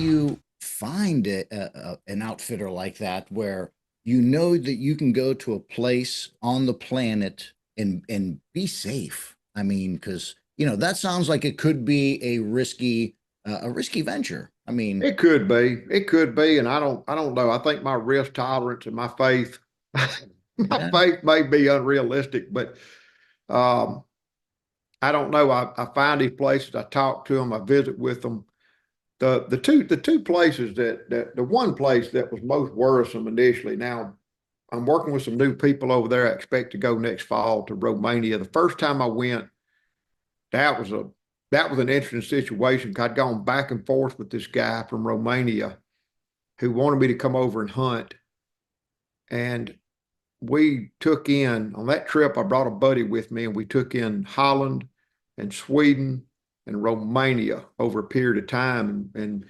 you find an outfitter like that where you know that you can go to a place on the planet and be safe? I mean, because that sounds like it could be a risky venture. I mean, It could be, and I don't know. I think my risk tolerance and my faith, my yeah, faith may be unrealistic, but um, I don't know. I find these places, I talk to them, I visit with them. The two places that the one place that was most worrisome initially. Now I'm working with some new people over there. I expect to go next fall to Romania. The first time I went, that was a that was an interesting situation. I'd gone back and forth with this guy from Romania who wanted me to come over and hunt. And we took in, on that trip, I brought a buddy with me, and we took in Holland and Sweden and Romania over a period of time. And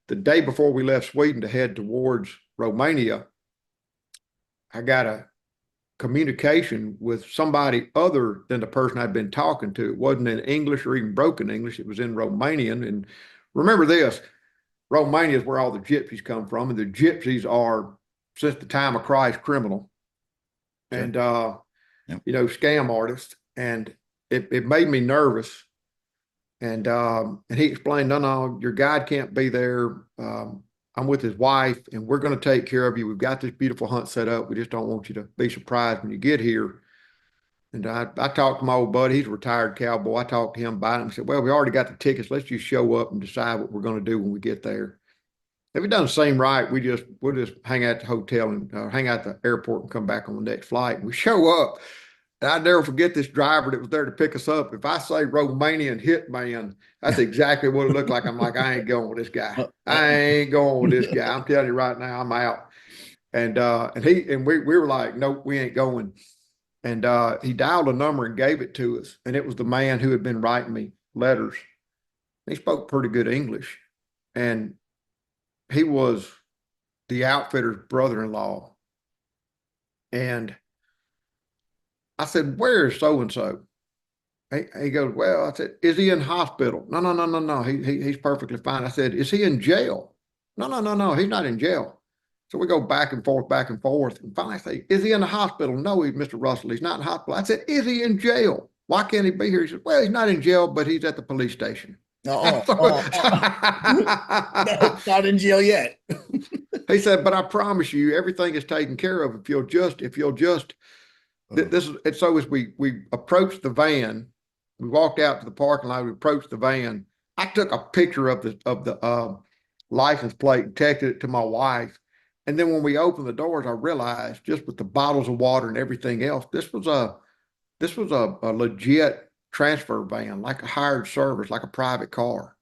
the day before we left Sweden to head towards Romania, I got a communication with somebody other than the person I'd been talking to. It wasn't in English or even broken English. It was in Romanian. And remember this, Romania is where all the gypsies come from. And the gypsies are, since the time of Christ, criminal. Sure. And, yep. Scam artists. And it made me nervous. And he explained, no, your guide can't be there. I'm with his wife, and we're going to take care of you. We've got this beautiful hunt set up. We just don't want you to be surprised when you get here. And I talked to my old buddy. He's a retired cowboy. I talked to him about it and said, well, we already got the tickets. Let's just show up and decide what we're going to do when we get there. If it doesn't seem right, we'll just hang out at the hotel and hang out at the airport and come back on the next flight. And we show up. And I'd never forget this driver that was there to pick us up. If I say Romanian hitman, that's exactly what it looked like. I'm like, I ain't going with this guy. I ain't going with this guy. I'm telling you right now, I'm out. And we were like, nope, we ain't going. And he dialed a number and gave it to us. And it was the man who had been writing me letters. He spoke pretty good English. And he was the outfitter's brother-in-law. And I said, where is so-and-so? He goes, well, I said, is he in hospital? No. He's perfectly fine. I said, is he in jail? No, he's not in jail. So we go back and forth. And finally I say, is he in the hospital? No, he's Mr. Russell. He's not in hospital. I said, is he in jail? Why can't he be here? He said, well, he's not in jail, but he's at the police station. No, not in jail yet. He said, but I promise you, everything is taken care of if you'll just this is, and so as we approached the van, we walked out to the parking lot, we approached the van. I took a picture of the license plate and texted it to my wife. And then when we opened the doors, I realized, just with the bottles of water and everything else, this was a legit transfer van, like a hired service, like a private car.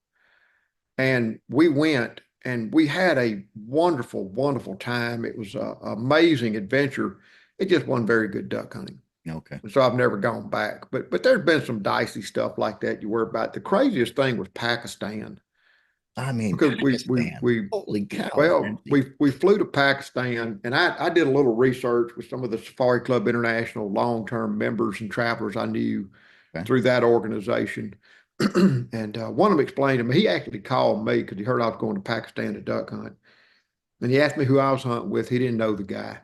And we went and we had a wonderful, wonderful time. It was an amazing adventure. It just wasn't very good duck hunting. Okay. So I've never gone back. But there's been some dicey stuff like that you worry about. The craziest thing was Pakistan. I mean, because Pakistan. we Holy cow. Well, we flew to Pakistan, and I did a little research with some of the Safari Club International long-term members and travelers I knew through that organization. And one of them explained to me, he actually called me because he heard I was going to Pakistan to duck hunt. And he asked me who I was hunting with. He didn't know the guy.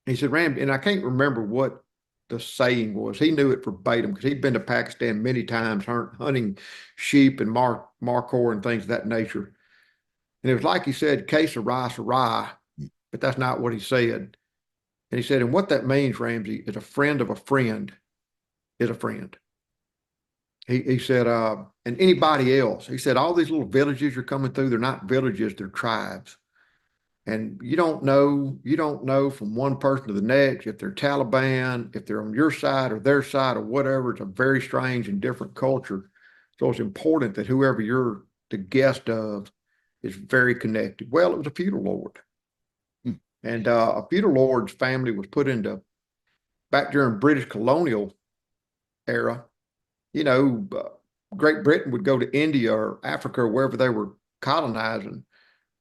He said, Ram, and I can't remember what the saying was. He knew it verbatim because he'd been to Pakistan many times hunting sheep and markhor and things of that nature. And it was like he said, 𝗘𝗍𝗃, but that's not what he said. And he said, and what that means, Ramsey, is a friend of a friend is a friend. He said, and anybody else, he said, all these little villages you're coming through, they're not villages, they're tribes. And you don't know from one person to the next if they're Taliban, if they're on your side or their side or whatever. It's a very strange and different culture. So it's important that whoever you're the guest of is very connected. Well, it was a feudal lord. And a feudal lord's family was put into, back during British colonial era, Great Britain would go to India or Africa or wherever they were colonizing,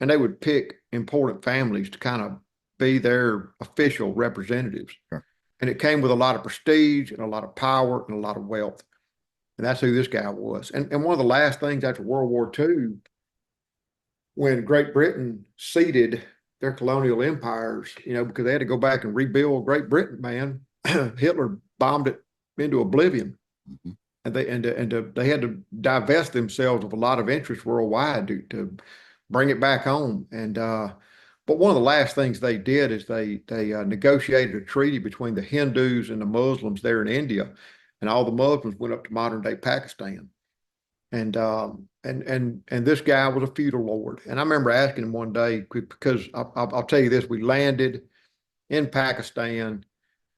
and they would pick important families to kind of be their official representatives. Sure. And it came with a lot of prestige and a lot of power and a lot of wealth. And that's who this guy was. And one of the last things after World War II, when Great Britain ceded their colonial empires, because they had to go back and rebuild Great Britain, man. Hitler bombed it into oblivion. Mm-hmm. And they had to divest themselves of a lot of interest worldwide to bring it back home. And but one of the last things they did is they negotiated a treaty between the Hindus and the Muslims there in India, and all the Muslims went up to modern day Pakistan. And this guy was a feudal lord. And I remember asking him one day, because I'll tell you this: we landed in Pakistan,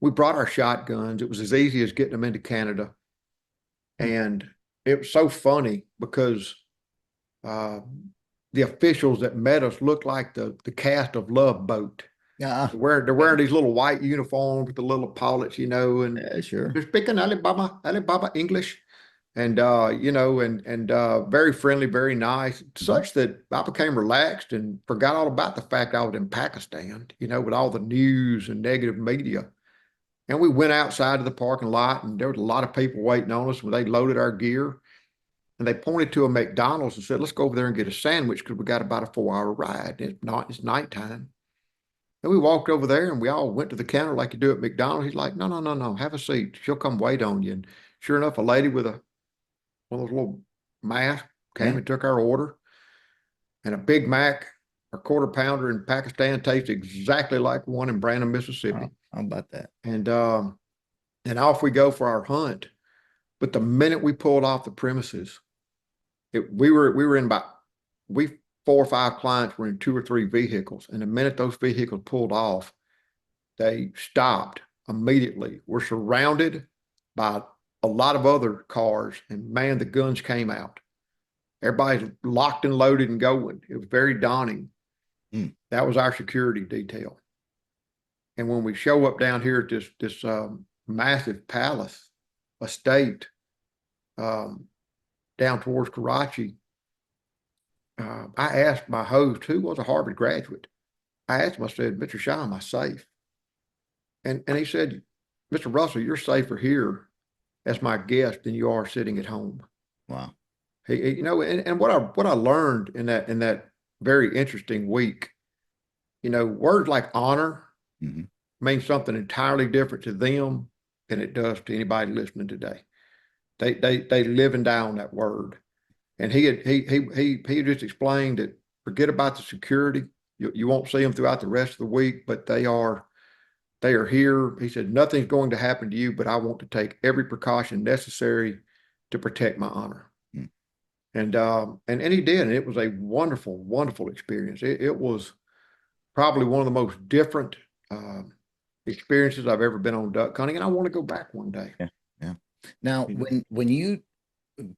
we brought our shotguns. It was as easy as getting them into Canada. And it was so funny because the officials that met us looked like the cast of Love Boat. Yeah, they're wearing these little white uniforms with the little epaulets, and yeah, sure. they're speaking 𝗪𝗶𝗵 English, and very friendly, very nice, such that I became relaxed and forgot all about the fact I was in Pakistan, with all the news and negative media. And we went outside of the parking lot, and there was a lot of people waiting on us when they loaded our gear. And they pointed to a McDonald's and said, let's go over there and get a sandwich because we got about a 4-hour ride. It's nighttime. And we walked over there and we all went to the counter like you do at McDonald's. He's like, no, have a seat. She'll come wait on you. And sure enough, a lady with one of those little masks came and took our order. And a Big Mac, a quarter pounder in Pakistan, tastes exactly like one in Brandon, Mississippi. Oh, how about that? And off we go for our hunt. But the minute we pulled off the premises, we were in about 4 or 5 clients were in 2 or 3 vehicles. And the minute those vehicles pulled off, they stopped immediately. We're surrounded by a lot of other cars, and man, the guns came out. Everybody's locked and loaded and going. It was very daunting. That was our security detail. And when we show up down here at this massive palace estate down towards Karachi, I asked my host, who was a Harvard graduate, I asked him, I said, Mr. Shah, am I safe? And he said, Mr. Russell, you're safer here as my guest than you are sitting at home. Wow. And what I learned in that very interesting week, words like honor mean something entirely different to them than it does to anybody listening today. They live and die on that word. And he just explained that forget about the security. You won't see them throughout the rest of the week, but they are here. He said, nothing's going to happen to you, but I want to take every precaution necessary to protect my honor. And he did. And it was a wonderful, wonderful experience. It was probably one of the most different experiences I've ever been on duck hunting. And I want to go back one day. Yeah. Now, when you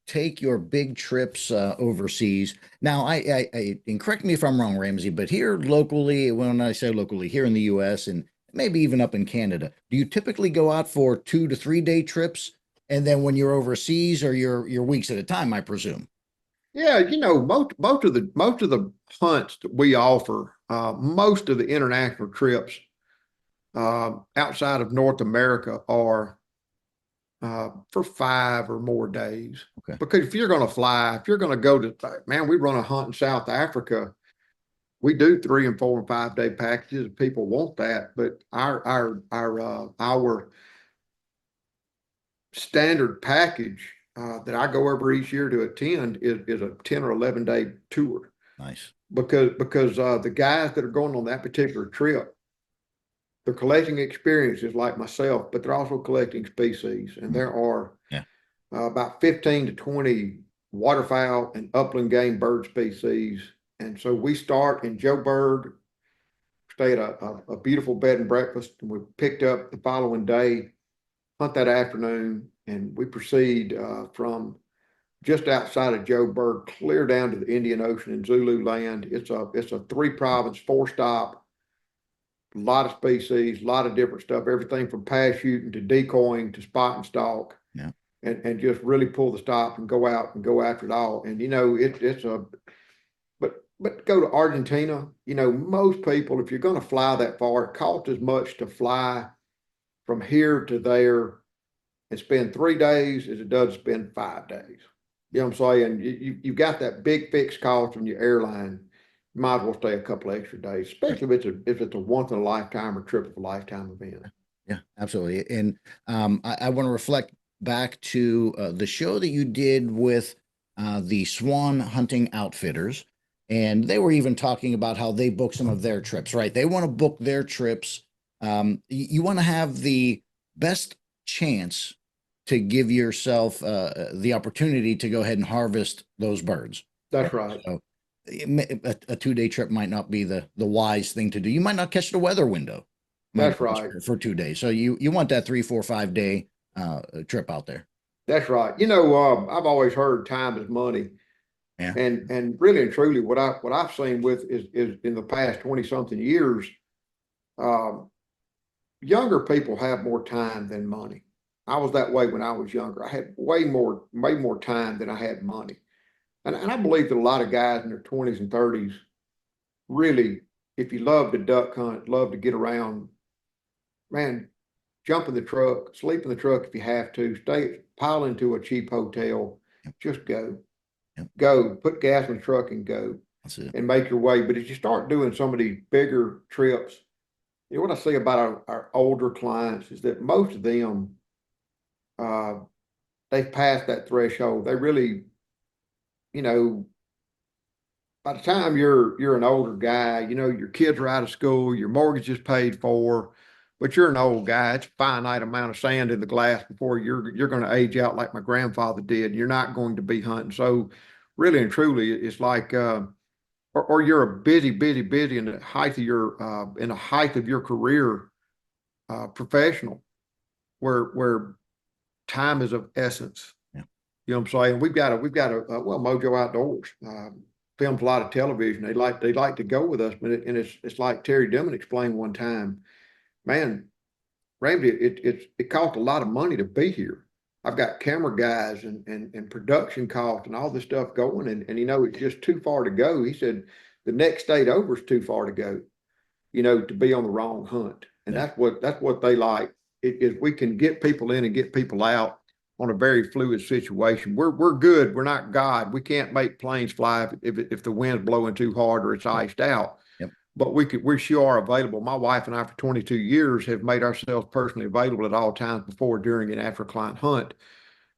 take your big trips overseas, now I and correct me if I'm wrong, Ramsey, but here locally, when I say locally, here in the U.S. and maybe even up in Canada, do you typically go out for 2 to 3 day trips? And then when you're overseas, or you're weeks at a time, I presume? Yeah, most of the hunts that we offer, most of the international trips outside of North America are for 5 or more days. Okay. Because if you're going to fly, if you're going to go to, man, we run a hunt in South Africa. We do 3 and 4 and 5 day packages if people want that. But our standard package that I go over each year to attend is a 10 or 11 day tour. Nice. Because the guys that are going on that particular trip, they're collecting experiences like myself, but they're also collecting species. And there are about 15 to 20 waterfowl and upland game bird species. And so we start in Joburg, stay at a beautiful bed and breakfast, and we picked up the following day, hunt that afternoon, and we proceed from just outside of Joburg, clear down to the Indian Ocean and Zulu land. It's a 3-province, 4-stop, a lot of species, a lot of different stuff, everything from parachuting to decoying to spot and stalk. Yeah. And just really pull the stop and go out and go after it all. And but go to Argentina, most people, if you're going to fly that far, it costs as much to fly from here to there and spend 3 days as it does to spend 5 days. You know what I'm saying? You've got that big fixed cost on your airline. might as well stay a couple extra days, especially if it's a once in a lifetime or trip of a lifetime event. Yeah, absolutely. And I want to reflect back to the show that you did with the swan hunting outfitters. And they were even talking about how they book some of their trips, right? They want to book their trips. You want to have the best chance to give yourself the opportunity to go ahead and harvest those birds. That's right. So a 2-day trip might not be the wise thing to do. You might not catch the weather window. That's right. For 2 days. So you want that 3, 4, 5-day trip out there. That's right. You know, I've always heard time is money. Yeah. And really and truly, what I've seen with is in the past 20-something years, younger people have more time than money. I was that way when I was younger. I had way more time than I had money. And I believe that a lot of guys in their 20s and 30s really, if you love to duck hunt, love to get around, man, jump in the truck, sleep in the truck if you have to, pile into a cheap hotel, just go. Go, put gas in the truck and go. That's it. And make your way. But as you start doing some of these bigger trips, you know what I say about our older clients is that most of them, they've passed that threshold. They really, you know, by the time you're an older guy, you know, your kids are out of school, your mortgage is paid for, but you're an old guy. It's a finite amount of sand in the glass before you're going to age out like my grandfather did. You're not going to be hunting. So really and truly, it's like, or you're a busy in the height of your career, professional, where time is of essence. Yeah. You know what I'm saying? We've got well, Mojo Outdoors films a lot of television. They like to go with us, but it's like Terry Dillman explained one time. Man, Ramsey, it cost a lot of money to be here. I've got camera guys and production costs and all this stuff going, and you know, it's just too far to go. He said the next state over is too far to go, you know, to be on the wrong hunt. And that's what they like. Is we can get people in and get people out on a very fluid situation. We're good. We're not God. We can't make planes fly if the wind's blowing too hard or it's iced out. But we sure are available. My wife and I for 22 years have made ourselves personally available at all times before, during, and after a client hunt.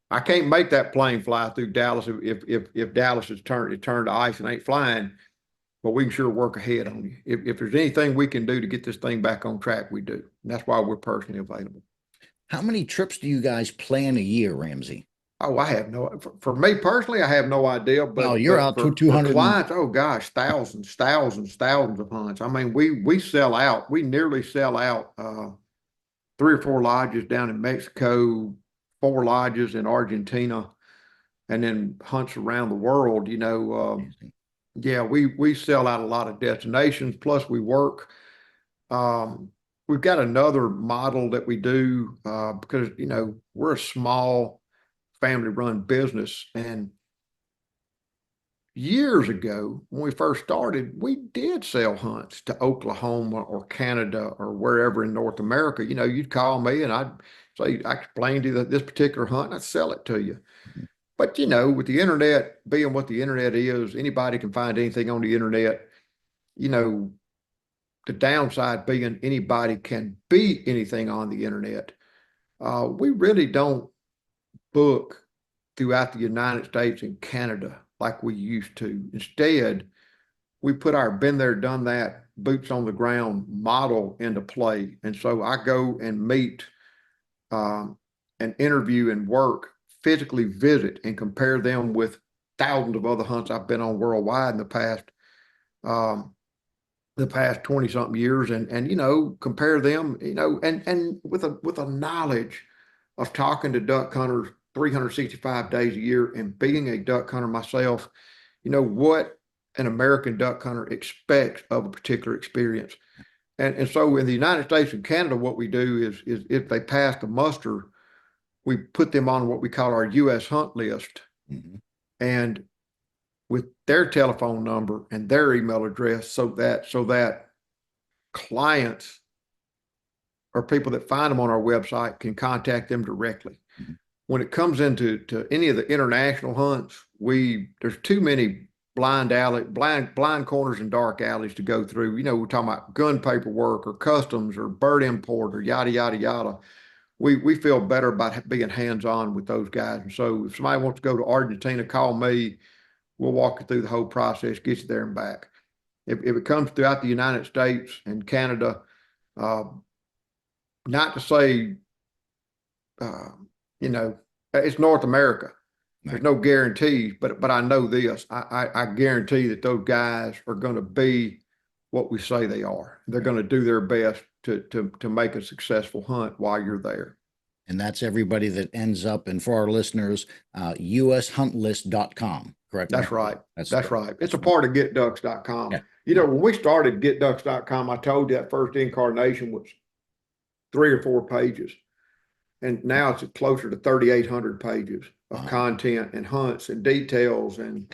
I can't make that plane fly through Dallas if Dallas is turned to ice and ain't flying, but we can sure work ahead on you. If there's anything we can do to get this thing back on track, we do. And that's why we're personally available. How many trips do you guys plan a year, Ramsey? Oh, I have for me personally, I have no idea. But you're out to 200 for clients. Oh gosh, thousands of hunts. I mean, we sell out. We nearly sell out 3 or 4 lodges down in Mexico, 4 lodges in Argentina, and then hunts around the world. You know, yeah, we sell out a lot of destinations. Plus, we work. We've got another model that we do because, you know, we're a small family-run business, and years ago when we first started, we did sell hunts to Oklahoma or Canada or wherever in North America. You know, you'd call me and I'd say, I explained to you that this particular hunt, and I'd sell it to you. But you know, with the internet being what the internet is, anybody can find anything on the internet. You know, the downside being anybody can be anything on the internet. We really don't book throughout the United States and Canada like we used to. Instead, we put our been there, done that, boots on the ground model into play. And so I go and meet and interview and work, physically visit and compare them with thousands of other hunts I've been on worldwide in the past 20-something years, and you know, compare them, you know, and with a knowledge of talking to duck hunters 365 days a year and being a duck hunter myself, you know, what an American duck hunter expects of a particular experience. And so in the United States and Canada, what we do is if they pass the muster, we put them on what we call our U.S. hunt list. And with their telephone number and their email address, so that clients or people that find them on our website can contact them directly. When it comes into any of the international hunts, there's too many blind corners and dark alleys to go through. You know, we're talking about gun paperwork or customs or bird import or yada, yada, yada. We feel better about being hands-on with those guys. And so if somebody wants to go to Argentina, call me. We'll walk you through the whole process, get you there and back. If it comes throughout the United States and Canada, not to say, you know, it's North America. There's no guarantees, but I know this. I guarantee that those guys are going to be what we say they are. They're going to do their best to make a successful hunt while you're there. And that's everybody that ends up, and for our listeners, ushuntlist.com, correct? That's right. That's right. It's a right. part of getducks.com. Yeah. You know, when we started getducks.com, I told you that first incarnation was 3 or 4 pages. And now it's closer to 3,800 pages of content and hunts and details and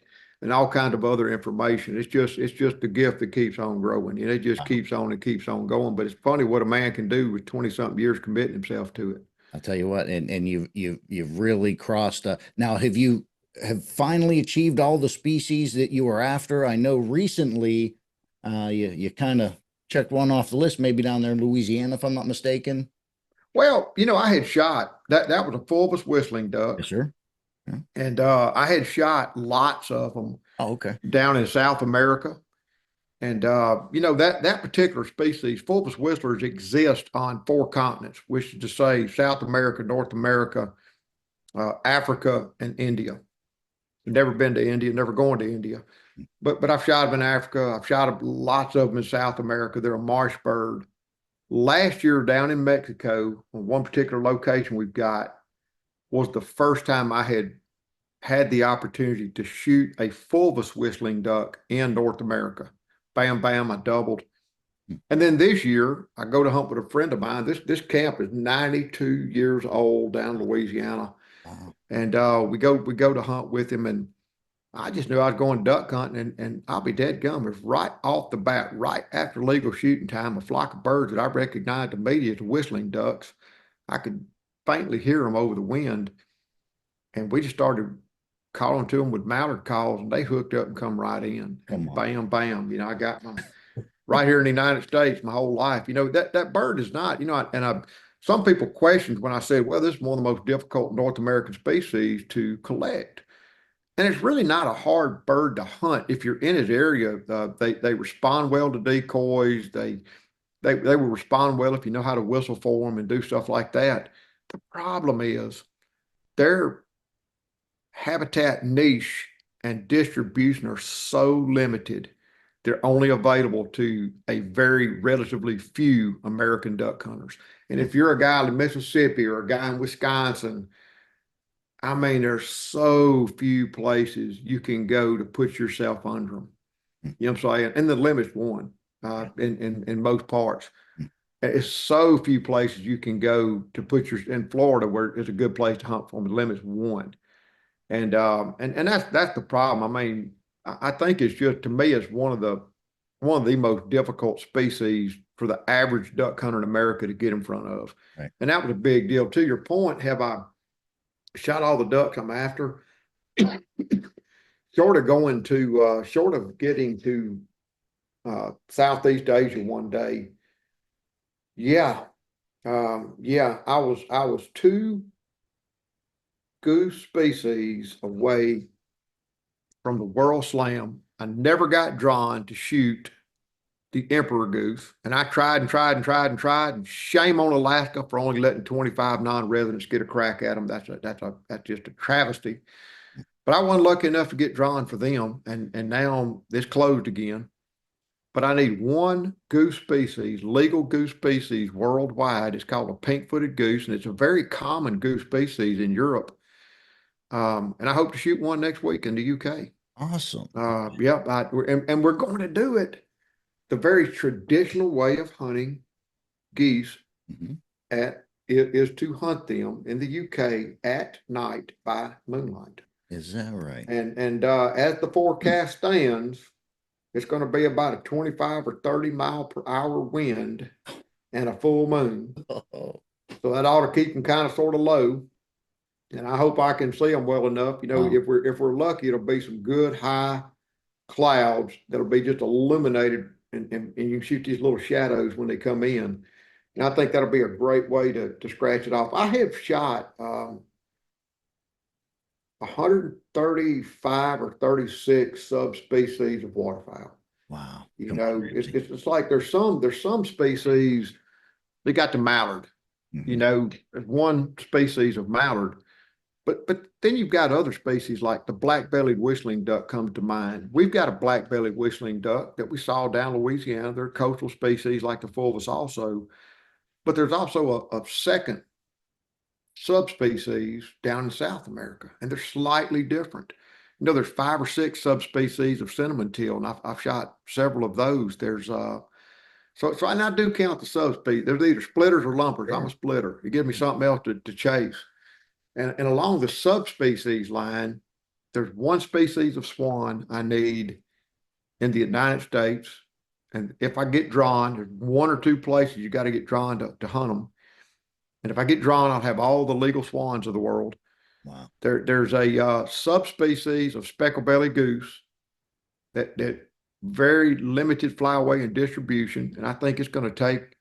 all kinds of other information. It's just the gift that keeps on growing. You know, it just keeps on and keeps on going. But it's funny what a man can do with 20-something years committing himself to it. I'll tell you what, and you've really crossed. Now, have finally achieved all the species that you were after? I know recently, you kind of checked one off the list, maybe down there in Louisiana, if I'm not mistaken. Well, you know, I had shot that was a fulvous whistling duck. Yes, sir. Yeah. And I had shot lots of them. Oh, okay. Down in South America. And you know, that particular species, fulvous whistlers, exist on 4 continents, which is to say South America, North America, Africa, and India. Never been to India, never going to India. But I've shot them in Africa. I've shot lots of them in South America. They're a marsh bird. Last year down in Mexico, on one particular location we've got, was the first time I had the opportunity to shoot a fulvous whistling duck in North America. Bam, bam, I doubled. And then this year, I go to hunt with a friend of mine. This camp is 92 years old down in Louisiana. Wow. And we go to hunt with him, and I just knew I was going duck hunting, and I'll be dead gum. It's right off the bat, right after legal shooting time, a flock of birds that I recognized immediately as whistling ducks. I could faintly hear them over the wind, and we just started calling to them with mallard calls, and they hooked up and come right in. And bam, bam. You know, I got my right here in the United States my whole life. You know, that bird is not, you know, some people questioned when I said, well, this is one of the most difficult North American species to collect. And it's really not a hard bird to hunt if you're in his area. They respond well to decoys. They will respond well if you know how to whistle for them and do stuff like that. The problem is their habitat niche and distribution are so limited. They're only available to a very relatively few American duck hunters. And if you're a guy in Mississippi or a guy in Wisconsin, I mean, there's so few places you can go to put yourself under them. You know what I'm saying? And the limit's 1 in most parts. It's so few places you can go to put in Florida where it's a good place to hunt for them. The limit's 1. And that's the problem. I mean, I think it's just, to me, it's one of the most difficult species for the average duck hunter in America to get in front of. Right. And that was a big deal. To your point, have I shot all the ducks I'm after? Short of getting to Southeast Asia one day. Yeah. I was 2 goose species away from the World Slam. I never got drawn to shoot the emperor goose, and I tried, and shame on Alaska for only letting 25 non-residents get a crack at them. That's just a travesty. But I wasn't lucky enough to get drawn for them, and now it's closed again. But I need 1 goose species, legal goose species worldwide. It's called a pink-footed goose, and it's a very common goose species in Europe. And I hope to shoot one next week in the UK. Awesome. Yep. And we're going to do it the very traditional way of hunting geese is to hunt them in the UK at night by moonlight. Is that right? And as the forecast stands, it's going to be about a 25 or 30 mile per hour wind and a full moon. So that ought to keep them kind of sort of low. And I hope I can see them well enough. You know, if we're lucky, it'll be some good high clouds that'll be just illuminated, and you can shoot these little shadows when they come in. And I think that'll be a great way to scratch it off. I have shot 135 or 36 subspecies of waterfowl. Wow. You know, it's like there's some species, they got the mallard. Mm-hmm. You know, there's one species of mallard, but then you've got other species like the black-bellied whistling duck comes to mind. We've got a black-bellied whistling duck that we saw down Louisiana. They're coastal species like the fulvus also, but there's also a second subspecies down in South America, and they're slightly different. You know, there's 5 or 6 subspecies of cinnamon teal, and I've shot several of those. There's so I do count the subspecies. There's either splitters or lumpers. I'm a splitter. You give me something else to chase. And along the subspecies line, there's one species of swan I need in the United States. And if I get drawn, there's 1 or 2 places you got to get drawn to hunt them. And if I get drawn, I'll have all the legal swans of the world. Wow. There's a subspecies of speckled-bellied goose that very limited flyaway and distribution. And I think it's going to take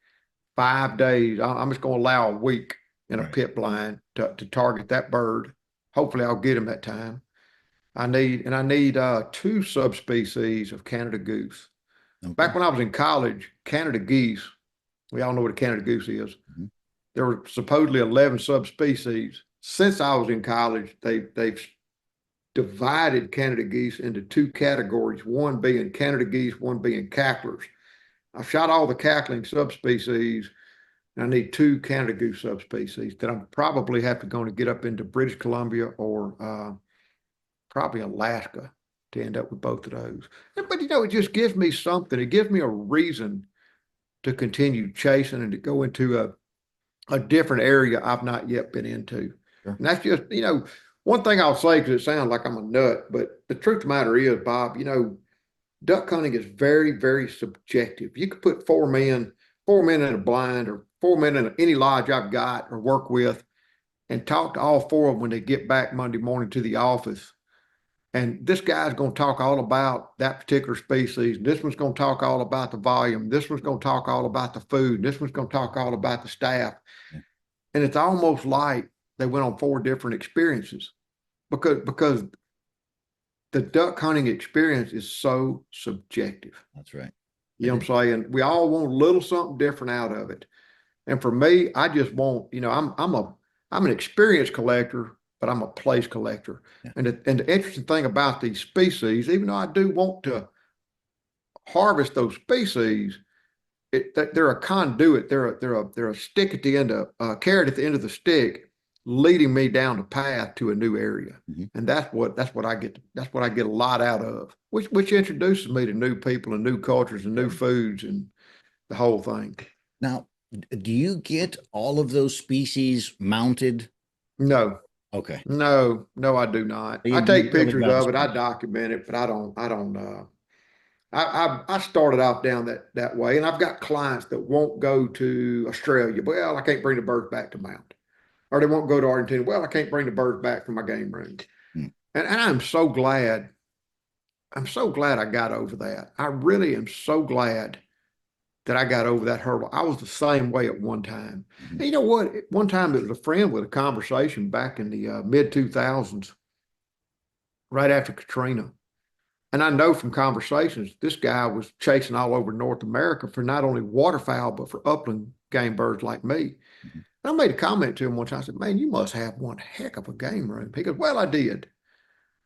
5 days. I'm just going to allow a week in a pit blind to target that bird. Hopefully I'll get him that time. I need 2 subspecies of Canada goose. Okay. Back when I was in college, Canada geese, we all know what a Canada goose is. Mm-hmm. There were supposedly 11 subspecies. Since I was in college, they've divided Canada geese into 2 categories, one being Canada geese, one being cacklers. I've shot all the cackling subspecies, and I need 2 Canada goose subspecies that I'm probably going to get up into British Columbia or probably Alaska to end up with both of those. But, you know, it just gives me something. It gives me a reason to continue chasing and to go into a different area I've not yet been into. Sure. And that's just, you know, one thing I'll say, because it sounds like I'm a nut, but the truth of the matter is, Bob, you know, duck hunting is very, very subjective. You could put 4 men in a blind or 4 men in any lodge I've got or work with and talk to all 4 of them when they get back Monday morning to the office. And this guy's going to talk all about that particular species. This one's going to talk all about the volume. This one's going to talk all about the food. This one's going to talk all about the staff. Yeah. And it's almost like they went on 4 different experiences because the duck hunting experience is so subjective. That's right. You know what I'm saying? We all want a little something different out of it. And for me, I just want, you know, I'm an experience collector, but I'm a place collector. Yeah. And the interesting thing about these species, even though I do want to harvest those species, they're a conduit. They're a stick at the end of a carrot at the end of the stick, leading me down the path to a new area. Mm-hmm. And that's what I get a lot out of, which introduces me to new people and new cultures and new foods and the whole thing. Now, do you get all of those species mounted? No. Okay. No, I do not. I take pictures of it. I document it, but I don't. I started off down that way, and I've got clients that won't go to Australia. Well, I can't bring the birds back to mount. Or they won't go to Argentina. Well, I can't bring the birds back from my game range. Hmm. And I'm so glad. I'm so glad I got over that. I really am so glad that I got over that hurdle. I was the same way at one time. Mm-hmm. And you know what? One time there was a friend with a conversation back in the mid-2000s, right after Katrina. And I know from conversations, this guy was chasing all over North America for not only waterfowl, but for upland game birds like me. Mm-hmm. And I made a comment to him once. I said, man, you must have one heck of a game room. He goes, well, I did.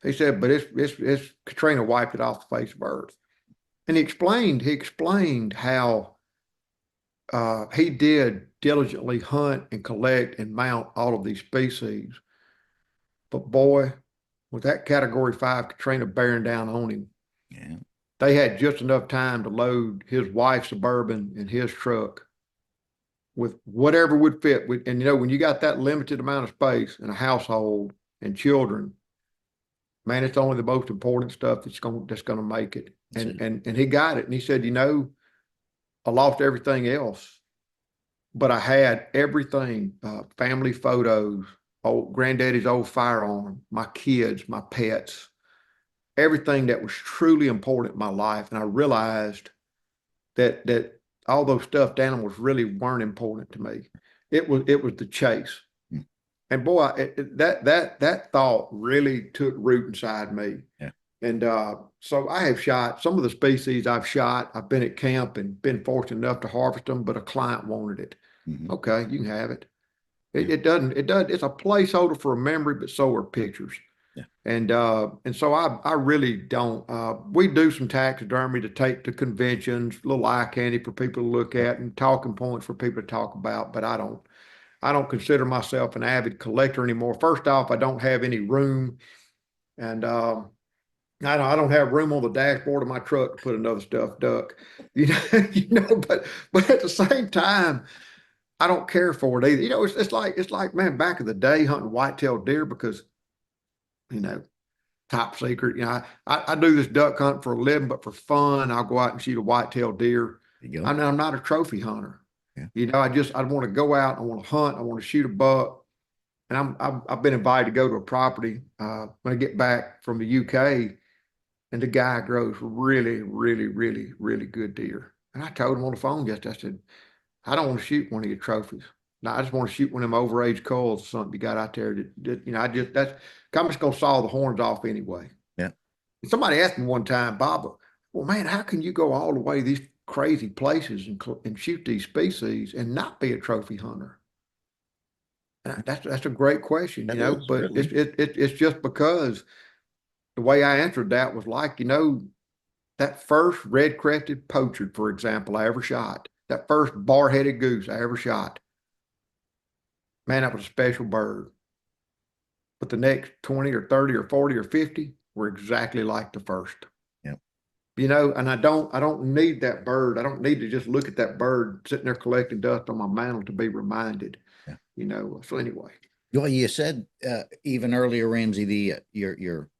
He said, but it's Katrina wiped it off the face of earth. And he explained how he did diligently hunt and collect and mount all of these species. But boy, with that Category 5 Katrina bearing down on him, yeah, they had just enough time to load his wife's Suburban in his truck with whatever would fit. And you know, when you got that limited amount of space in a household and children, man, it's only the most important stuff that's going to make it. And he got it. And he said, you know, I lost everything else, but I had everything, family photos, granddaddy's old firearm, my kids, my pets, everything that was truly important in my life. And I realized that all those stuffed animals really weren't important to me. It was the chase. Mm. And boy, that thought really took root inside me. Yeah. And so I have shot some of the species I've shot. I've been at camp and been fortunate enough to harvest them, but a client wanted it. Mm-hmm. Okay, you can have it. Yeah. It doesn't, it's a placeholder for a memory, but so are pictures. Yeah. And so I really don't, we do some taxidermy to take to conventions, little eye candy for people to look at and talking points for people to talk about, but I don't consider myself an avid collector anymore. First off, I don't have any room, and I don't have room on the dashboard of my truck to put another stuffed duck, but at the same time, I don't care for it either. It's like, man, back in the day hunting white-tailed deer because, top secret, I do this duck hunt for a living, but for fun, I'll go out and shoot a white-tailed deer. I'm not a trophy hunter. Yeah. I want to go out, I want to hunt, I want to shoot a buck. And I've been invited to go to a property when I get back from the UK, and the guy grows really, really, really, really good deer. And I told him on the phone yesterday, I said, I don't want to shoot one of your trophies. No, I just want to shoot one of them overage culls or something you got out there that I'm just going to saw the horns off anyway. Yeah. And somebody asked me one time, Bob, well, man, how can you go all the way to these crazy places and shoot these species and not be a trophy hunter? And that's a great question, but really. It's just because the way I answered that was like, that first red-crested pochard, for example, I ever shot, that first bar-headed goose I ever shot, man, that was a special bird. But the next 20 or 30 or 40 or 50 were exactly like the first. Yeah. And I don't need that bird. I don't need to just look at that bird sitting there collecting dust on my mantle to be reminded. Yeah. So anyway. Well, you said even earlier, Ramsey, your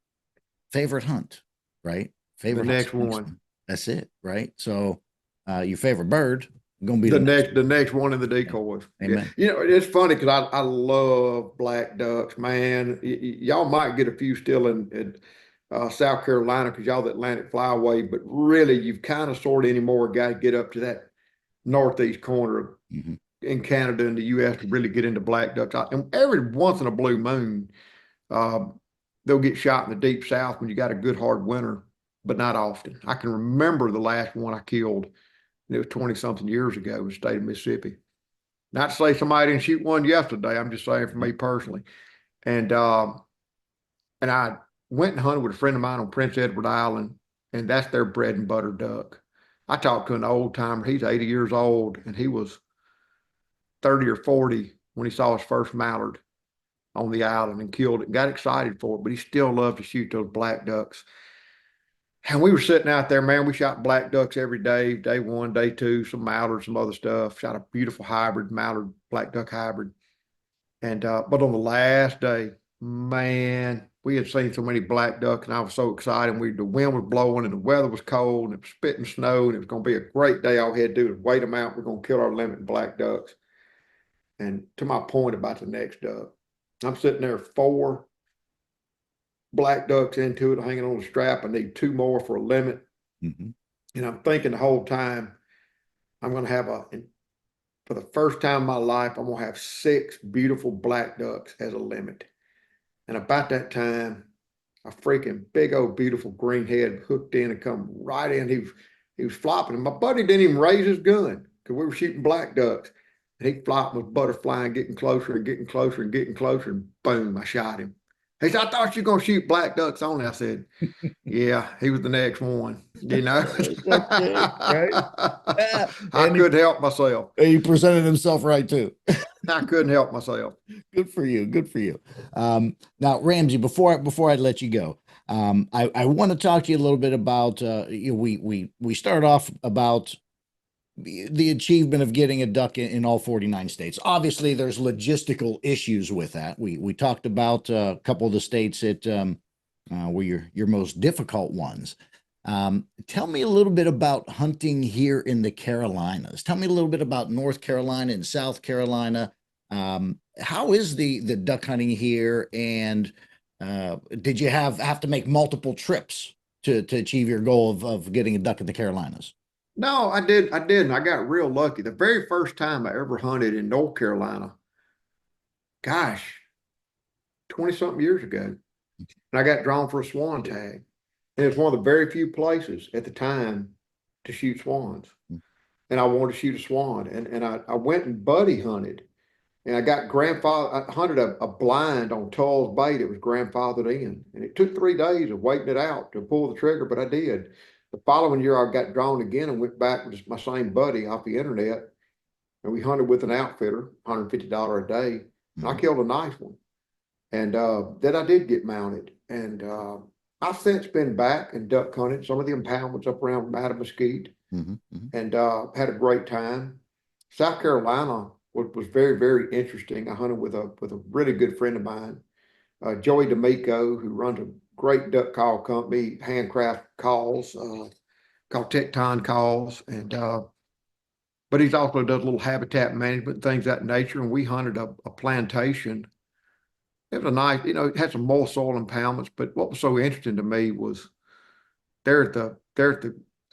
favorite hunt, right? Favorite the next one. That's it, right? So your favorite bird gonna be the next one in the decoys. Amen. Yeah. It's funny because I love black ducks, man. Y'all might get a few still in South Carolina because y'all the Atlantic flyway, but really you've kind of sort of anymore got to get up to that northeast corner of in Canada and the US to really get into black ducks. And every once in a blue moon, they'll get shot in the deep South when you got a good hard winter, but not often. I can remember the last one I killed, and it was 20-something years ago in the state of Mississippi. Not to say somebody didn't shoot one yesterday. I'm just saying for me personally. And I went and hunted with a friend of mine on Prince Edward Island, and that's their bread and butter duck. I talked to an old timer. He's 80 years old, and he was 30 or 40 when he saw his first mallard on the island and killed it and got excited for it, but he still loved to shoot those black ducks. And we were sitting out there, man, we shot black ducks every day, day one, day two, some mallards, some other stuff, shot a beautiful hybrid, mallard, black duck hybrid. And, but on the last day, man, we had seen so many black ducks and I was so excited. The wind was blowing and the weather was cold and it was spitting snow and it was going to be a great day. All we had to do was wait them out. We're going to kill our limit black ducks. And to my point about the next duck, I'm sitting there 4 black ducks into it, hanging on the strap. I need 2 more for a limit. And I'm thinking the whole time, I'm going to have for the first time in my life, I'm going to have 6 beautiful black ducks as a limit. And about that time, a freaking big old beautiful green head hooked in and come right in. He was flopping. And my buddy didn't even raise his gun because we were shooting black ducks. And he flopped with butterfly and getting closer and getting closer and getting closer. And boom, I shot him. He said, I thought you were going to shoot black ducks only. I said, yeah, he was the next one. I couldn't help myself. He presented himself right too. I couldn't help myself. Good for you. Good for you. Now, Ramsey, before I let you go, I want to talk to you a little bit about, we start off about the achievement of getting a duck in all 49 states. Obviously, there's logistical issues with that. We talked about a couple of the states that were your most difficult ones. Tell me a little bit about hunting here in the Carolinas. Tell me a little bit about North Carolina and South Carolina. How is the duck hunting here? And Did you have to make multiple trips to achieve your goal of getting a duck in the Carolinas? No, I didn't. I got real lucky. The very first time I ever hunted in North Carolina, gosh, 20 something years ago, and I got drawn for a swan tag. And it's one of the very few places at the time to shoot swans. And I wanted to shoot a swan. And I went and buddy hunted. And I hunted a blind on Tull's Bay that was grandfathered in. And it took 3 days of waiting it out to pull the trigger, but I did. The following year, I got drawn again and went back with my same buddy off the internet. And we hunted with an outfitter, $150 a day. And I killed a nice one. And then I did get mounted. And I've since been back and duck hunted some of the impoundments up around 𝗪𝗏 and had a great time. South Carolina was very, very interesting. I hunted with a really good friend of mine, Joey D'Amico, who runs a great duck call company, handcraft calls, called Tecton Calls. And but he's also does a little habitat management, things of that nature. And we hunted a plantation. It was a nice, it had some more soil impoundments, but what was so interesting to me was there at the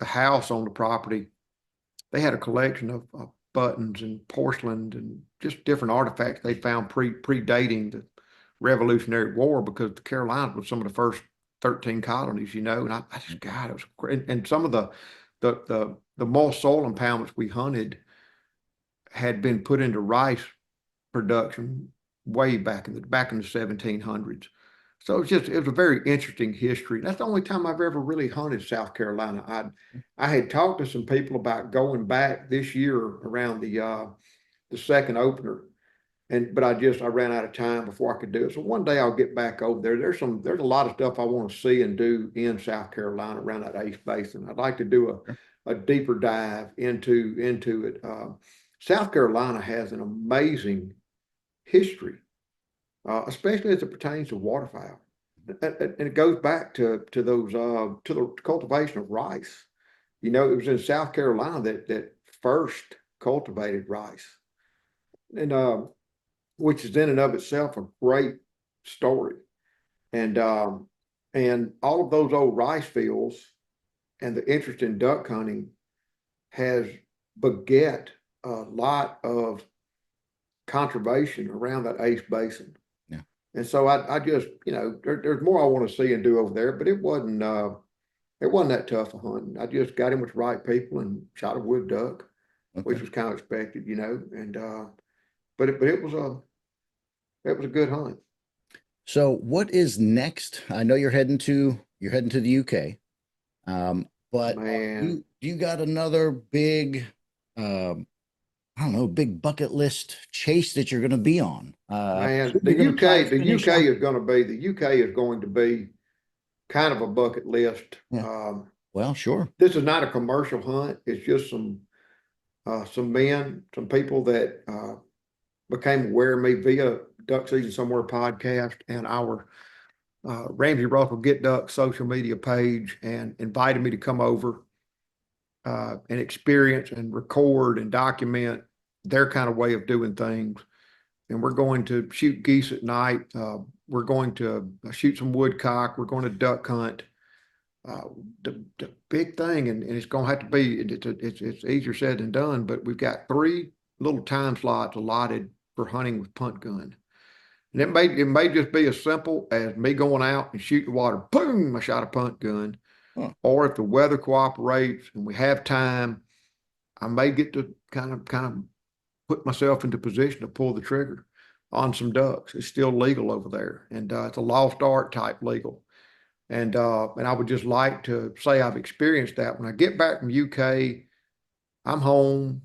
house on the property, they had a collection of buttons and porcelain and just different artifacts they found predating the Revolutionary War, because the Carolinas was some of the first 13 colonies, and I just, God, it was great. And some of the more soil impoundments we hunted had been put into rice production way back in the 1700s. So it was a very interesting history. That's the only time I've ever really hunted South Carolina. I had talked to some people about going back this year around the second opener, but I ran out of time before I could do it. So one day I'll get back over there. There's a lot of stuff I want to see and do in South Carolina around that East Basin. I'd like to do a deeper dive into it. South Carolina has an amazing history, especially as it pertains to waterfowl. And it goes back to the cultivation of rice. It was in South Carolina that first cultivated rice, and which is in and of itself a great story. And all of those old rice fields and the interest in duck hunting has beget a lot of conservation around that East Basin. Yeah. And so I just, there's more I want to see and do over there, but it wasn't that tough a hunting. I just got in with the right people and shot a wood duck, which was kind of expected, and but it was a good hunt. So what is next? I know you're heading to the UK. But Man, you got another big I don't know, big bucket list chase that you're going to be on. man, You're the gonna try UK, to the finish UK on- is going to be kind of a bucket list. Yeah. Well, sure. This is not a commercial hunt. It's just some people that became aware of me via Duck Season Somewhere podcast and our Ramsey Russell Get Duck social media page, and invited me to come over and experience and record and document their kind of way of doing things. And we're going to shoot geese at night. We're going to shoot some woodcock. We're going to duck hunt. The big thing, and it's going to have to be, it's easier said than done, but we've got 3 little time slots allotted for hunting with punt gun. And it may just be as simple as me going out and shooting the water, boom, I shot a punt gun. Huh. Or if the weather cooperates and we have time, I may get to kind of put myself into position to pull the trigger on some ducks. It's still legal over there, and it's a lost art type legal. And I would just like to say I've experienced that. When I get back from UK, I'm home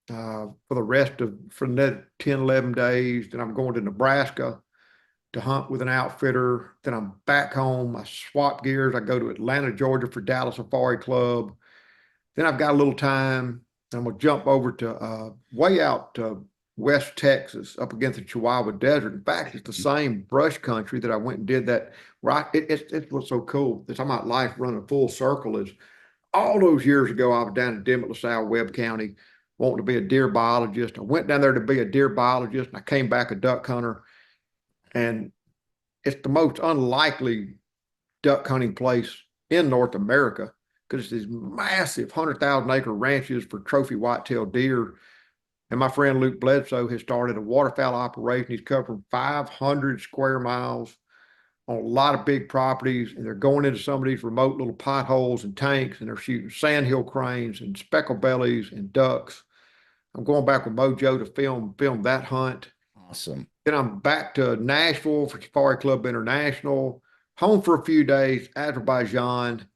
for the 10, 11 days. Then I'm going to Nebraska to hunt with an outfitter. Then I'm back home. I swap gears. I go to Atlanta, Georgia for Dallas Safari Club. Then I've got a little time. I'm going to jump over to way out to West Texas, up against the Chihuahua Desert. In fact, it's the same brush country that I went and did that. Right, it's what's so cool. It's talking about life running full circle. Is all those years ago, I was down in Dimmitt, LaSalle, Webb County, wanting to be a deer biologist. I went down there to be a deer biologist, and I came back a duck hunter. And it's the most unlikely duck hunting place in North America because it's these massive 100,000-acre ranches for trophy white-tailed deer. And my friend Luke Bledsoe has started a waterfowl operation. He's covering 500 square miles on a lot of big properties, and they're going into some of these remote little potholes and tanks, and they're shooting sandhill cranes and speckled bellies and ducks. I'm going back with Mojo to film that hunt. Awesome. Then I'm back to Nashville for Safari Club International, home for a few days, Azerbaijan.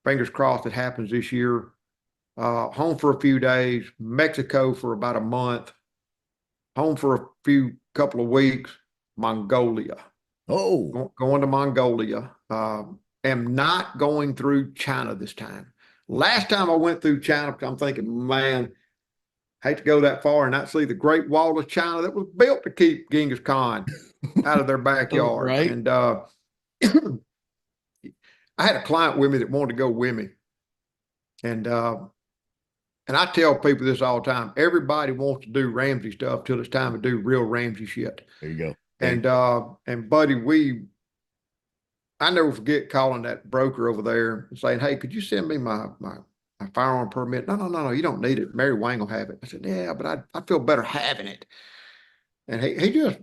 Fingers crossed it happens this year. Home for a few days, Mexico for about a month, home for a couple of weeks, Mongolia. Oh, Going to Mongolia. Am not going through China this time. Last time I went through China, I'm thinking, man, hate to go that far and not see the Great Wall of China that was built to keep Genghis Khan out of their backyard. right. And I had a client with me that wanted to go with me. And I tell people this all the time. Everybody wants to do Ramsey stuff till it's time to do real Ramsey shit. There you go. And buddy, I never forget calling that broker over there and saying, hey, could you send me my firearm permit? No, you don't need it. Mary Wang will have it. I said, yeah, but I feel better having it. And he just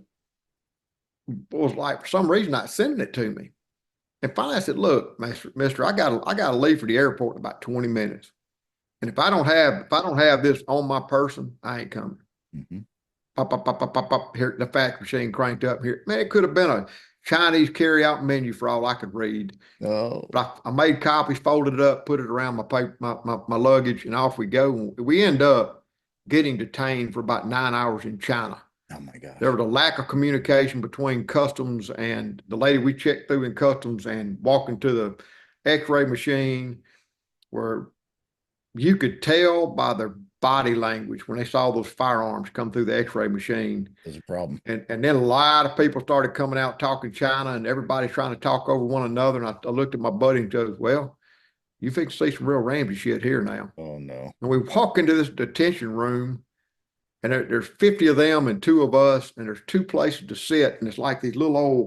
was like, for some reason, not sending it to me. And finally I said, look, mister, I gotta leave for the airport in about 20 minutes. And if I don't have this on my person, I ain't coming. Mm-hmm. Pop, here, the fax machine cranked up here. Man, it could have been a Chinese carry-out menu for all I could read. Oh, But I made copies, folded it up, put it around my luggage, and off we go. We end up getting detained for about 9 hours in China. oh my gosh. There was a lack of communication between customs and the lady we checked through in customs and walking to the X-ray machine, where you could tell by their body language when they saw those firearms come through the X-ray machine. There's a problem. And then a lot of people started coming out talking China, and everybody's trying to talk over one another. And I looked at my buddy and goes, well, you fix to see some real Ramsey shit here now. Oh no. And we walk into this detention room, and there's 50 of them and 2 of us, and there's 2 places to sit. And it's like these little old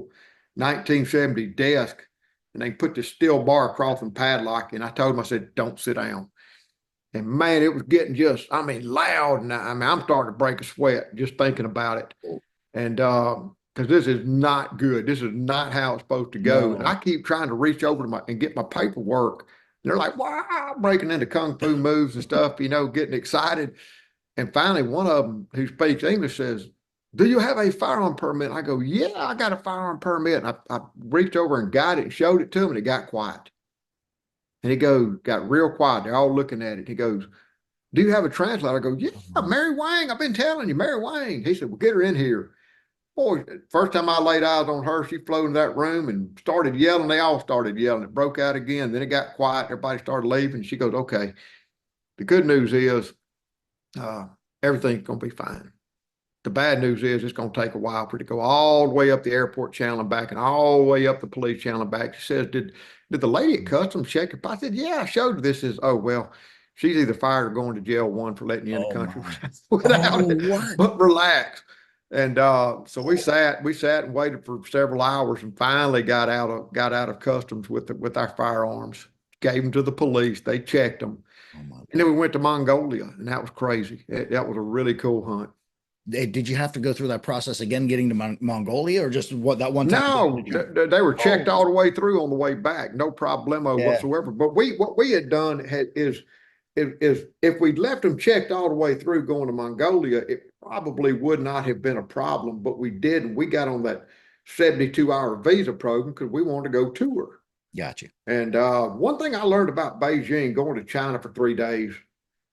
1970 desks, and they put this steel bar across and padlock. And I told them, I said, don't sit down. And man, it was getting loud. And I'm starting to break a sweat just thinking about it. And because this is not good. This is not how it's supposed to go. No. And I keep trying to reach over and get my paperwork. And they're like, wow, breaking into kung fu moves and stuff, getting excited. And finally, one of them who speaks English says, do you have a firearm permit? I go, yeah, I got a firearm permit. And I reached over and got it and showed it to him, and it got quiet. And he got real quiet. They're all looking at it. He goes, do you have a translator? I go, yeah, Mary Wang. I've been telling you, Mary Wang. He said, well, get her in here. Boy, first time I laid eyes on her, she flew into that room and started yelling. They all started yelling. It broke out again. Then it got quiet. Everybody started leaving. She goes, okay. The good news is everything's going to be fine. The bad news is it's going to take a while for it to go all the way up the airport channel and back and all the way up the police channel and back. She says, did the lady at customs check it? I said, yeah, I showed her this. Oh, well, she's either fired or going to jail, 1 for letting you in the country without it, but relax. And so we sat and waited for several hours and finally got out of customs with our firearms, gave them to the police. They checked them. And then we went to Mongolia, and that was crazy. That was a really cool hunt. Did you have to go through that process again, getting to Mongolia, or just that one time? No, they were checked all the way through on the way back. No problemo whatsoever. But what we had done is if we'd left them checked all the way through going to Mongolia, it probably would not have been a problem. But we did. We got on that 72-hour visa program because we wanted to go tour. Gotcha. And one thing I learned about Beijing, going to China for 3 days,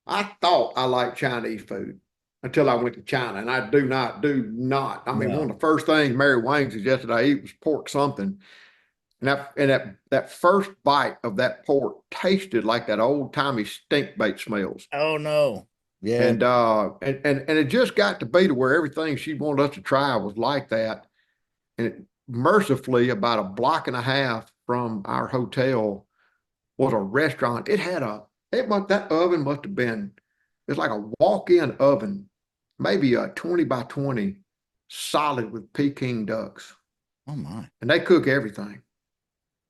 I thought I liked Chinese food until I went to China, and I do not. I mean, one of the first things Mary Wang suggested I eat was pork something. And that first bite of that pork tasted like that old-timey stink bait smells. Oh no. Yeah. And it just got to be to where everything she wanted us to try was like that. And mercifully, about a block and a half from our hotel was a restaurant. That oven must have been, it's like a walk-in oven, maybe a 20 by 20, solid with Peking ducks. Oh my. and they cook everything.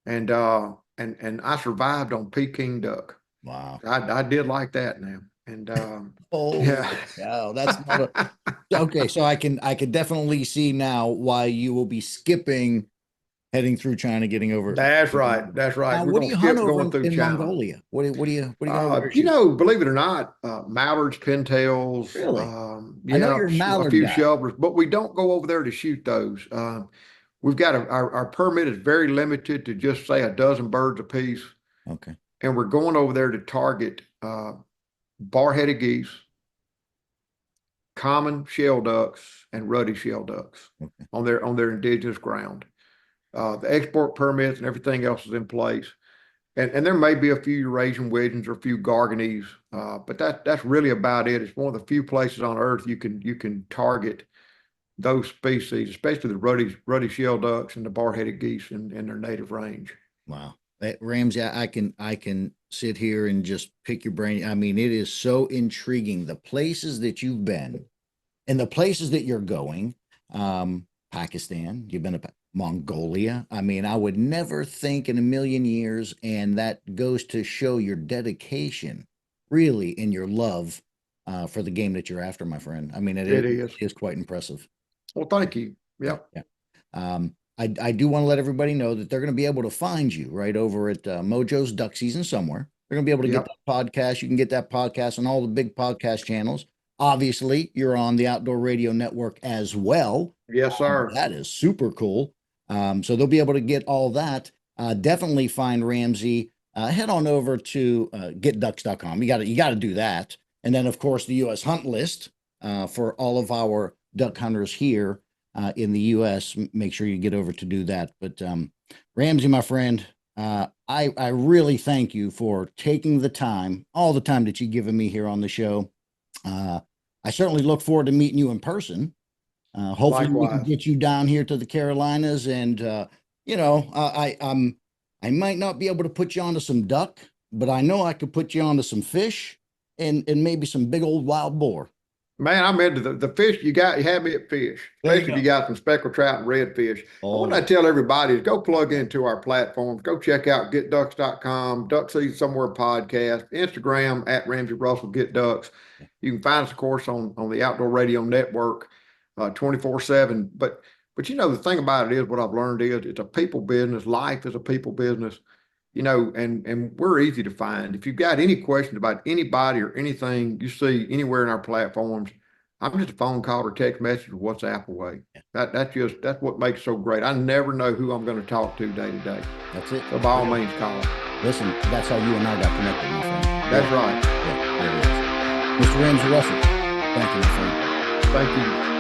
And I survived on Peking duck. Wow. I did like that now. And Oh yeah. no, that's not a okay. So I can definitely see now why you will be skipping heading through China, getting over. That's right. That's right. Now, We're what do gonna you hunt skip over going through in China. Mongolia? What do you got over there You shoot? know, believe it or not, mallards, pintails, Really? I know yeah, you're a a mallard few guy. shelvers, but we don't go over there to shoot those. We've got our permit is very limited to just say a dozen birds apiece, Okay. and we're going over there to target bar-headed geese, common shell ducks, and ruddy shell ducks Okay. on their indigenous ground. The export permits and everything else is in place. And there may be a few Eurasian widgeons or a few Garganese, but that's really about it. It's one of the few places on Earth you can target those species, especially the ruddy shell ducks and the bar-headed geese in their native range. Wow. Ramsey, I can sit here and just pick your brain. I mean, it is so intriguing. The places that you've been and the places that you're going. Pakistan, you've been to Mongolia. I mean, I would never think in a million years, and that goes to show your dedication, really, and your love for the game that you're after, my friend. I mean, it is quite impressive. Well, thank you. Yep. Yeah. I do want to let everybody know that they're going to be able to find you right over at Mojo's Duck Season somewhere. They're going to be able to get that podcast. You can get that podcast on all the big podcast channels. Obviously, you're on the Outdoor Radio Network as well. Yes, sir. That is super cool. So they'll be able to get all that. Definitely find Ramsey. Head on over to getducks.com. You got to do that. And then, of course, the U.S. hunt list for all of our duck hunters here in the U.S. Make sure you get over to do that. But Ramsey, my friend, I really thank you for taking the time, all the time that you've given me here on the show. I certainly look forward to meeting you in person. Hopefully we can get you down here to the Carolinas, and you know, I might not be able to put you onto some duck, but I know I could put you onto some fish and maybe some big old wild boar. Man, I'm into the fish. You had me at fish, especially if you got some speckled trout and redfish. What I tell everybody is go plug into our platforms. Go check out getducks.com, Duck Season Somewhere podcast, Instagram at Ramsey Russell Get Ducks. You can find us, of course, on the Outdoor Radio Network 24/7. But you know, the thing about it is, what I've learned is it's a people business. Life is a people business. You know, and we're easy to find. If you've got any questions about anybody or anything you see anywhere in our platforms, I'm just a phone call or text message or WhatsApp away. That's what makes it so great. I never know who I'm going to talk to day to day. That's it. So by all means, call. Listen, that's how you and I got connected, my friend. That's right. Yeah, Mr. Ramsey Russell, thank you, my friend. Thank you.